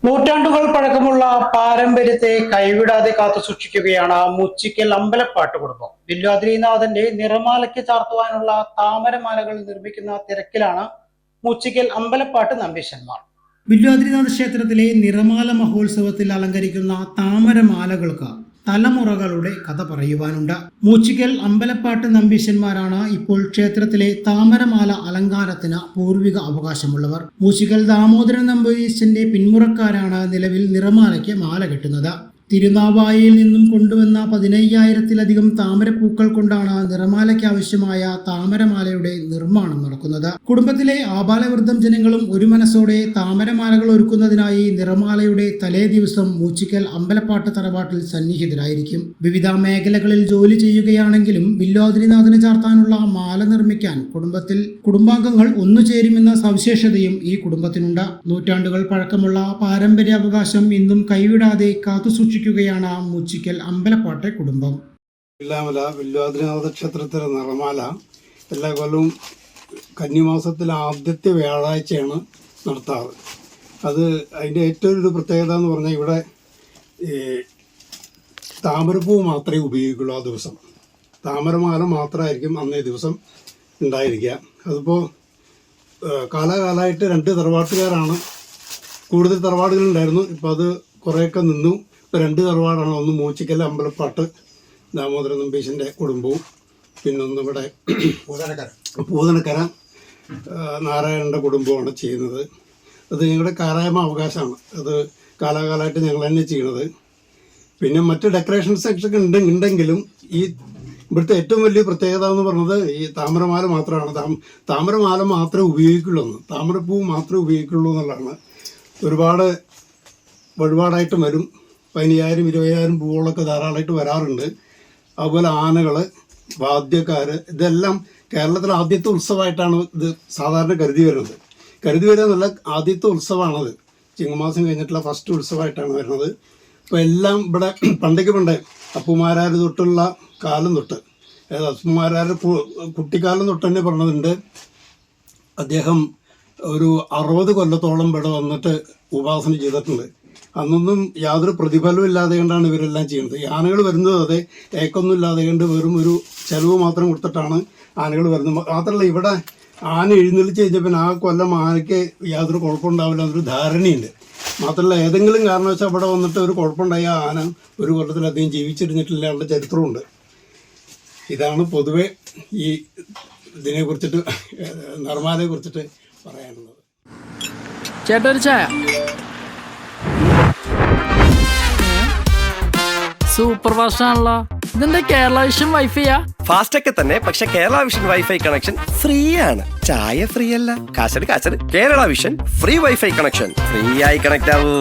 നൂറ്റാണ്ടുകൾ പഴക്കമുള്ള പാരമ്പര്യത്തെ കൈവിടാതെ കാത്തുസൂക്ഷിക്കുകയാണ് മുച്ചിക്കൽ അമ്പലപ്പാട്ട് കുടുംബം. വില്വാദ്രിനാഥന്റെ നിറമാലയ്ക്ക് ചാർത്തുവാനുള്ള താമരമാലകൾ നിർമ്മിക്കുന്ന തിരക്കിലാണ് മുച്ചിക്കൽ അമ്പലപ്പാട്ട് നമ്പീശന്മാർ. വില്വാദ്രിനാഥ ക്ഷേത്രത്തിലെ നിറമാല മഹോത്സവത്തിൽ അലങ്കരിക്കുന്ന താമരമാലകൾക്ക് തലമുറകളുടെ കഥ പറയുവാനുണ്ട്. മൂച്ചിക്കൽ അമ്പലപ്പാട്ട് നമ്പീശന്മാരാണ് ഇപ്പോൾ ക്ഷേത്രത്തിലെ താമരമാല അലങ്കാരത്തിന് പൂർവിക അവകാശമുള്ളവർ. മൂച്ചിക്കൽ ദാമോദരൻ നമ്പീശന്റെ പിന്മുറക്കാരാണ് നിലവിൽ നിറമാലയ്ക്ക് മാല കെട്ടുന്നത്. തിരുനാവായയിൽ നിന്നും കൊണ്ടുവന്ന 15,000-ലധികം താമരപ്പൂക്കൾ കൊണ്ടാണ് നിറമാലയ്ക്ക് ആവശ്യമായ താമരമാലയുടെ നിർമ്മാണം നടക്കുന്നത്. കുടുംബത്തിലെ ആബാലവൃദ്ധം ജനങ്ങളും ഒരു മനസ്സോടെ താമരമാലകൾ ഒരുക്കുന്നതിനായി നിറമാലയുടെ തലേ ദിവസം മൂച്ചിക്കൽ അമ്പലപ്പാട്ട് തറവാട്ടിൽ സന്നിഹിതരായിരിക്കും. വിവിധ മേഖലകളിൽ ജോലി ചെയ്യുകയാണെങ്കിലും വില്വാദ്രിനാഥന് ചാർത്താനുള്ള മാല നിർമ്മിക്കാൻ കുടുംബാംഗങ്ങൾ ഒന്നുചേരുമെന്ന സവിശേഷതയും ഈ കുടുംബത്തിനുണ്ട്. നൂറ്റാണ്ടുകൾ പഴക്കമുള്ള പാരമ്പര്യാവകാശം ഇന്നും കൈവിടാതെ കാത്തുസൂക്ഷിക്കുകയാണ് മൂച്ചിക്കൽ അമ്പലപ്പാട്ടെ കുടുംബം. വില്വാദ്രിനാഥ ക്ഷേത്രത്തിലെ നിറമാല എല്ലാ കൊല്ലവും കന്നിമാസത്തിലെ ആദ്യത്തെ വ്യാഴാഴ്ചയാണ് നടത്താറ്. അതിൻ്റെ ഏറ്റവും ഒരു പ്രത്യേകത എന്ന് പറഞ്ഞാൽ ഇവിടെ താമരപ്പൂ മാത്രമേ ഉപയോഗിക്കുള്ളൂ. ആ ദിവസം താമരമാല മാത്രമായിരിക്കും അന്നേ ദിവസം ഉണ്ടായിരിക്കുക. അതിപ്പോൾ കാലാകാലമായിട്ട് 2 തറവാട്ടുകാരാണ്, കൂടുതൽ തറവാടുകളുണ്ടായിരുന്നു. ഇപ്പോൾ അത് കുറേയൊക്കെ നിന്നു. ഇപ്പോൾ 2 തറവാടാണ്. ഒന്ന് മൂച്ചിക്കൽ അമ്പലപ്പാട്ട് ദാമോദരൻ നമ്പീശൻ്റെ കുടുംബവും, പിന്നൊന്ന് ഇവിടെ പൂതനക്കര നാരായണൻ്റെ കുടുംബമാണ് ചെയ്യുന്നത്. അത് ഞങ്ങളുടെ കാരായ്മ അവകാശമാണ്. അത് കാലാകാലമായിട്ട് ഞങ്ങൾ തന്നെ ചെയ്യണത്. പിന്നെ മറ്റ് ഡെക്കറേഷൻ സെക്ഷനൊക്കെ ഉണ്ടെങ്കിലും ഈ ഇവിടുത്തെ ഏറ്റവും വലിയ പ്രത്യേകത എന്ന് പറഞ്ഞത് ഈ താമരമാല മാത്രമാണ്. താമരമാല മാത്രമേ ഉപയോഗിക്കുള്ളൂ, താമരപ്പൂ മാത്രമേ ഉപയോഗിക്കുള്ളൂ എന്നുള്ളതാണ്. ഒരുപാട് വഴിപാടായിട്ട് വരും. 15,000-20,000 പൂവുകളൊക്കെ ധാരാളമായിട്ട് വരാറുണ്ട്. അതുപോലെ ആനകൾ, വാദ്യക്കാർ, ഇതെല്ലാം കേരളത്തിലെ ആദ്യത്തെ ഉത്സവമായിട്ടാണ് ഇത് സാധാരണ കരുതി വരുന്നത്. കരുതി വരുന്നതല്ല, ആദ്യത്തെ ഉത്സവമാണത്. ചിങ്ങമാസം കഴിഞ്ഞിട്ടുള്ള ഫസ്റ്റ് ഉത്സവമായിട്ടാണ് വരുന്നത്. അപ്പോൾ എല്ലാം ഇവിടെ പണ്ടേ അപ്പുമാരാർ തൊട്ടുള്ള കാലം തൊട്ട്, അതായത് അപ്പുമാരാർ കുട്ടിക്കാലം തൊട്ട് തന്നെ പറഞ്ഞതുണ്ട്. അദ്ദേഹം ഒരു 60 കൊല്ലത്തോളം ഇവിടെ വന്നിട്ട് ഉപാസന ചെയ്തിട്ടുണ്ട്. അന്നൊന്നും യാതൊരു പ്രതിഫലവും ഇല്ലാതെ കണ്ടാണ് ഇവരെല്ലാം ചെയ്യുന്നത്. ഈ ആനകൾ വരുന്നത് അതെ ഏക്കൊന്നും ഇല്ലാതെ കണ്ട് വെറും ഒരു ചെലവ് മാത്രം കൊടുത്തിട്ടാണ് ആനകൾ വരുന്നത്. മാത്രമല്ല ഇവിടെ ആന എഴുന്നള്ളിച്ച് കഴിഞ്ഞപ്പോൾ ആ കൊല്ലം ആനയ്ക്ക് യാതൊരു കുഴപ്പമുണ്ടാവില്ല എന്നൊരു ധാരണയുണ്ട്. മാത്രമല്ല ഏതെങ്കിലും കാരണവശാൽ അവിടെ വന്നിട്ട് ഒരു കുഴപ്പമുണ്ടായ ആന ഒരു കൊല്ലത്തിലധികം ജീവിച്ചിരുന്നിട്ടില്ല എന്നുള്ള ചരിത്രമുണ്ട്. ഇതാണ് പൊതുവെ ഈ ഇതിനെക്കുറിച്ചിട്ട്, നിർമ്മാലയെ കുറിച്ചിട്ട് പറയാനുള്ളത്. ചേട്ടാ ഒരു ചായ. സൂപ്പർ ഫാസ്റ്റ് ആണല്ലോ. ഇതെന്താ കേരള വിഷൻ വൈഫൈയാ? ഫാസ്റ്റ് ഒക്കെ തന്നെ, പക്ഷെ Kerala vision wifi connection free ആണ്. ചായ ഫ്രീ അല്ല, കാശട്. Kerala vision free wifi connection. Free ആയി കണക്ട് ആവൂ.